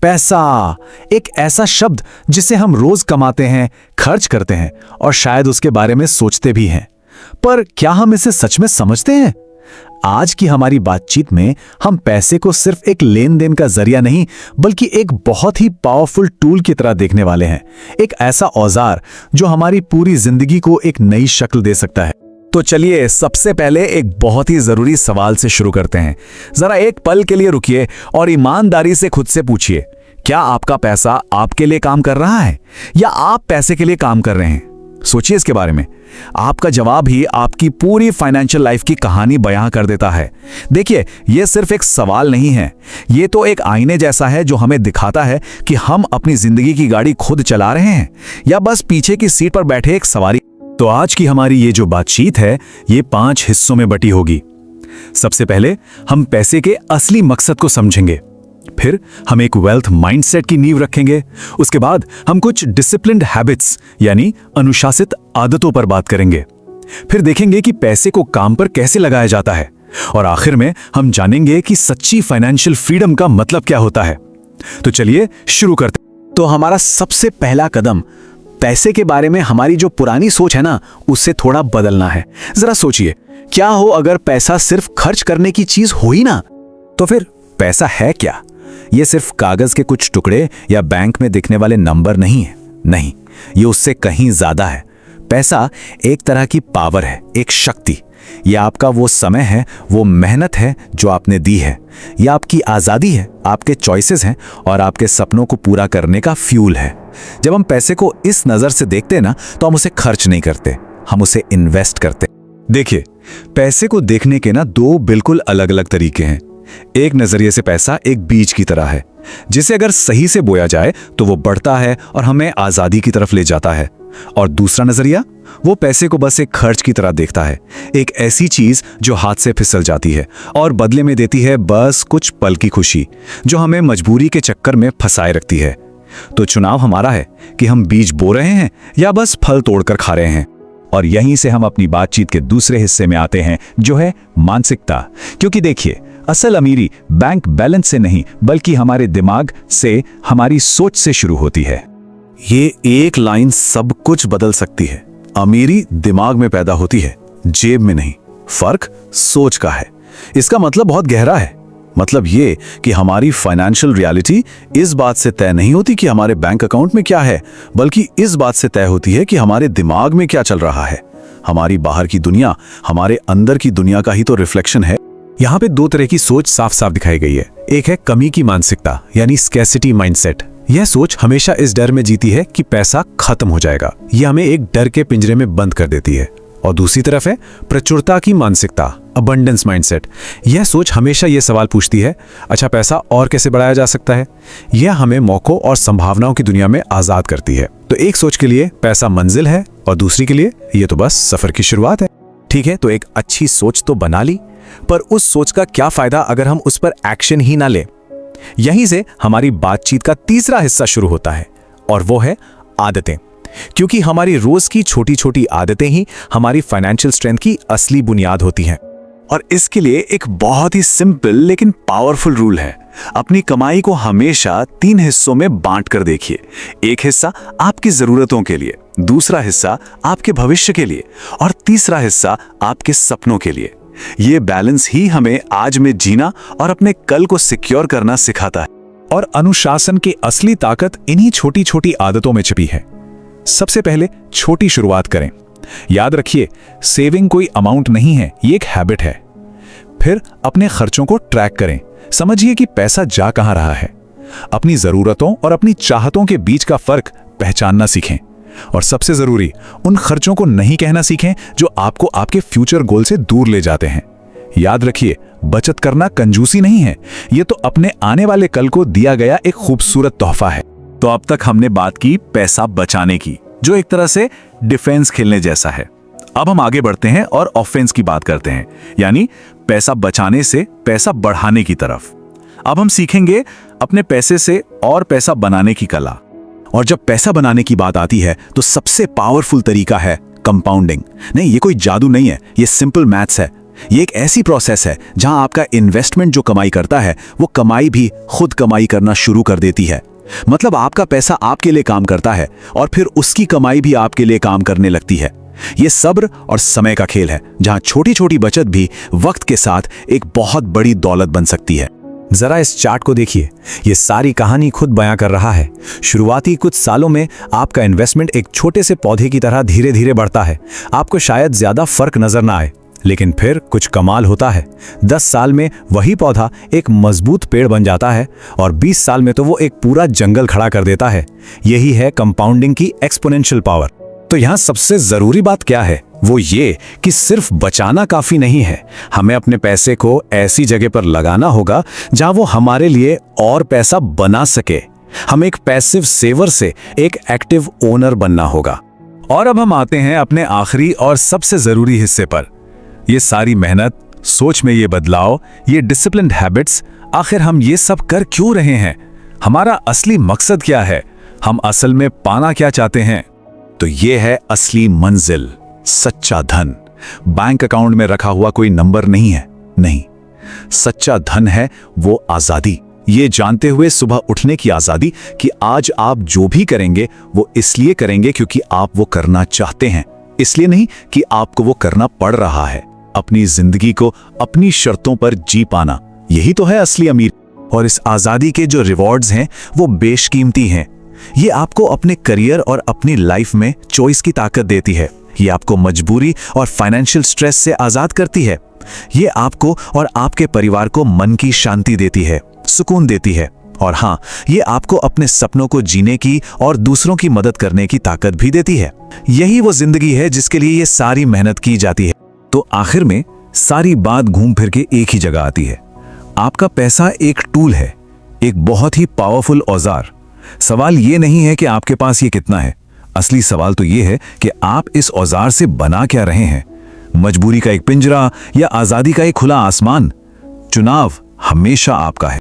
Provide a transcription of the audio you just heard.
पैसा एक ऐसा शब्द जिसे हम रोज कमाते हैं, खर्च करते हैं और शायद उसके बारे में सोचते भी हैं। पर क्या हम इसे सच में समझते हैं? आज की हमारी बातचीत में हम पैसे को सिर्फ एक लेन देन का जरिया नहीं, बल्कि एक बहुत ही पावरफुल टूल की तरह देखने वाले हैं। एक ऐसा औजार जो हमारी पूरी जिंदगी को एक नई शक्ल दे सकता है। तो चलिए सबसे पहले एक बहुत ही जरूरी सवाल से शुरू करते हैं। जरा एक पल के लिए रुकिए और ईमानदारी से खुद से पूछिए, क्या आपका पैसा आपके लिए काम कर रहा है या आप पैसे के लिए काम कर रहे हैं? सोचिए इसके बारे में। आपका जवाब ही आपकी पूरी फाइनेंशियल लाइफ की कहानी बयां कर देता है। देखिए, यह सिर्फ एक सवाल नहीं है, यह तो एक आईने जैसा है जो हमें दिखाता है कि हम अपनी जिंदगी की गाड़ी खुद चला रहे हैं या बस पीछे की सीट पर बैठे एक सवारी। तो आज की हमारी ये जो बातचीत है, ये 5 हिस्सों में बटी होगी। सबसे पहले हम पैसे के असली मकसद को समझेंगे, फिर हम एक वेल्थ माइंडसेट की नींव रखेंगे, उसके बाद हम कुछ डिसिप्लिन्ड हैबिट्स यानी अनुशासित आदतों पर बात करेंगे, फिर देखेंगे कि पैसे को काम पर कैसे लगाया जाता है, और आखिर में हम जानेंगे कि सच्ची फाइनेंशियल फ्रीडम का मतलब क्या होता है। तो चलिए शुरू करते हैं। तो हमारा सबसे पहला कदम पैसे के बारे में हमारी जो पुरानी सोच है ना, उससे थोड़ा बदलना है। जरा सोचिए, क्या हो अगर पैसा सिर्फ खर्च करने की चीज हो ही ना? तो फिर पैसा है क्या? ये सिर्फ कागज के कुछ टुकड़े या बैंक में दिखने वाले नंबर नहीं है। नहीं, ये उससे कहीं ज्यादा है। पैसा एक तरह की पावर है, एक शक्ति। यह आपका वो समय है, वो मेहनत है जो आपने दी है। यह आपकी आज़ादी है, आपके चॉइसेस हैं और आपके सपनों को पूरा करने का फ्यूल है। जब हम पैसे को इस नज़र से देखते हैं ना, तो हम उसे खर्च नहीं करते, हम उसे इन्वेस्ट करते। देखिए, पैसे को देखने के ना 2 बिल्कुल अलग अलग तरीके हैं। एक नजरिए से पैसा एक बीज की तरह है, जिसे अगर सही से बोया जाए तो वो बढ़ता है और हमें आज़ादी की तरफ ले जाता है। और दूसरा नजरिया, वो पैसे को बस एक खर्च की तरह देखता है, एक ऐसी चीज जो हाथ से फिसल जाती है और बदले में देती है बस कुछ पल की खुशी, जो हमें मजबूरी के चक्कर में फंसाए रखती है। तो चुनाव हमारा है कि हम बीज बो रहे हैं या बस फल तोड़कर खा रहे हैं। और यहीं से हम अपनी बातचीत के दूसरे हिस्से में आते हैं, जो है मानसिकता। क्योंकि देखिए, असल अमीरी बैंक बैलेंस से नहीं, बल्कि हमारे दिमाग से, हमारी सोच से शुरू होती है। ये एक लाइन सब कुछ बदल सकती है। अमीरी दिमाग में पैदा होती है, जेब में नहीं। फर्क सोच का है। इसका मतलब बहुत गहरा है। मतलब ये कि हमारी फाइनेंशियल रियलिटी इस बात से तय नहीं होती कि हमारे बैंक अकाउंट में क्या है, बल्कि इस बात से तय होती है कि हमारे दिमाग में क्या चल रहा है। हमारी बाहर की दुनिया हमारे अंदर की दुनिया का ही तो रिफ्लेक्शन है। यहाँ पे 2 तरह की सोच साफ साफ दिखाई गई है। एक है कमी की मानसिकता यानी स्कैर्सिटी माइंडसेट। यह सोच हमेशा इस डर में जीती है कि पैसा खत्म हो जाएगा। यह हमें एक डर के पिंजरे में बंद कर देती है। और दूसरी तरफ है प्रचुरता की मानसिकता, अबंडेंस माइंडसेट। यह सोच हमेशा यह सवाल पूछती है, अच्छा पैसा और कैसे बढ़ाया जा सकता है? यह हमें मौकों और संभावनाओं की दुनिया में आजाद करती है। तो एक सोच के लिए पैसा मंजिल है और दूसरी के लिए यह तो बस सफर की शुरुआत है। ठीक है, तो एक अच्छी सोच तो बना ली, पर उस सोच का क्या फायदा अगर हम उस पर एक्शन ही ना लें? यहीं से हमारी बातचीत का तीसरा हिस्सा शुरू होता है, और वो है आदतें। क्योंकि हमारी रोज की छोटी छोटी आदतें ही हमारी फाइनेंशियल स्ट्रेंथ की असली बुनियाद होती हैं। और इसके लिए एक बहुत ही सिंपल लेकिन पावरफुल रूल है। अपनी कमाई को हमेशा 3 हिस्सों में बांट कर देखिए। एक हिस्सा आपकी जरूरतों के लिए, दूसरा हिस्सा आपके भविष्य के लिए और तीसरा हिस्सा आपके सपनों के लिए। ये बैलेंस ही हमें आज में जीना और अपने कल को सिक्योर करना सिखाता है। और अनुशासन की असली ताकत इन्हीं छोटी छोटी आदतों में छिपी है। सबसे पहले छोटी शुरुआत करें। याद रखिए, सेविंग कोई अमाउंट नहीं है, ये एक हैबिट है। फिर अपने खर्चों को ट्रैक करें। समझिए कि पैसा जा कहां रहा है। अपनी जरूरतों और अपनी चाहतों के बीच का फर्क पहचानना सीखें। और सबसे जरूरी, उन खर्चों को नहीं कहना सीखें जो आपको आपके फ्यूचर गोल से दूर ले जाते हैं। याद रखिए, बचत करना कंजूसी नहीं है, यह तो अपने आने वाले कल को दिया गया एक खूबसूरत तोहफा है। तो अब तक हमने बात की पैसा बचाने की, जो एक तरह से डिफेंस खेलने जैसा है। अब हम आगे बढ़ते हैं और ऑफेंस की बात करते हैं, यानी पैसा बचाने से पैसा बढ़ाने की तरफ। अब हम सीखेंगे अपने पैसे से और पैसा बनाने की कला। और जब पैसा बनाने की बात आती है तो सबसे पावरफुल तरीका है कंपाउंडिंग। नहीं, ये कोई जादू नहीं है, ये सिंपल मैथ्स है। ये एक ऐसी प्रोसेस है जहां आपका इन्वेस्टमेंट जो कमाई करता है वो कमाई भी खुद कमाई करना शुरू कर देती है। मतलब आपका पैसा आपके लिए काम करता है और फिर उसकी कमाई भी आपके लिए काम करने लगती है। ये सब्र और समय का खेल है जहां छोटी छोटी बचत भी वक्त के साथ एक बहुत बड़ी दौलत बन सकती है। जरा इस चार्ट को देखिए, ये सारी कहानी खुद बयां कर रहा है। शुरुआती कुछ सालों में आपका इन्वेस्टमेंट एक छोटे से पौधे की तरह धीरे धीरे बढ़ता है। आपको शायद ज्यादा फर्क नजर ना आए, लेकिन फिर कुछ कमाल होता है। 10 साल में वही पौधा एक मजबूत पेड़ बन जाता है और 20 साल में तो वो एक पूरा जंगल खड़ा कर देता है। यही है कंपाउंडिंग की एक्सपोनेंशियल पावर। तो यहाँ सबसे जरूरी बात क्या है? वो ये कि सिर्फ बचाना काफी नहीं है, हमें अपने पैसे को ऐसी जगह पर लगाना होगा जहां वो हमारे लिए और पैसा बना सके। हमें एक पैसिव सेवर से एक एक्टिव ओनर बनना होगा। और अब हम आते हैं अपने आखिरी और सबसे जरूरी हिस्से पर। ये सारी मेहनत, सोच में ये बदलाव, ये डिसिप्लिन्ड हैबिट्स, आखिर हम ये सब कर क्यों रहे हैं? हमारा असली मकसद क्या है? हम असल में पाना क्या चाहते हैं? तो ये है असली मंजिल, सच्चा धन। बैंक अकाउंट में रखा हुआ कोई नंबर नहीं है, नहीं। सच्चा धन है वो आजादी। ये जानते हुए सुबह उठने की आजादी कि आज आप जो भी करेंगे वो इसलिए करेंगे क्योंकि आप वो करना चाहते हैं, इसलिए नहीं कि आपको वो करना पड़ रहा है। अपनी जिंदगी को अपनी शर्तों पर जी पाना, यही तो है असली अमीर। और इस आजादी के जो रिवॉर्ड्स हैं वो बेशकीमती हैं। ये आपको अपने करियर और अपनी लाइफ में चॉइस की ताकत देती है। ये आपको मजबूरी और फाइनेंशियल स्ट्रेस से आजाद करती है। ये आपको और आपके परिवार को मन की शांति देती है, सुकून देती है। और हाँ, ये आपको अपने सपनों को जीने की और दूसरों की मदद करने की ताकत भी देती है। यही वो जिंदगी है जिसके लिए ये सारी मेहनत की जाती है। तो आखिर में सारी बात घूम फिर के एक ही जगह आती है। आपका पैसा एक टूल है, एक बहुत ही पावरफुल औजार। सवाल ये नहीं है कि आपके पास ये कितना है, असली सवाल तो ये है कि आप इस औजार से बना क्या रहे हैं। मजबूरी का एक पिंजरा या आजादी का एक खुला आसमान? चुनाव हमेशा आपका है।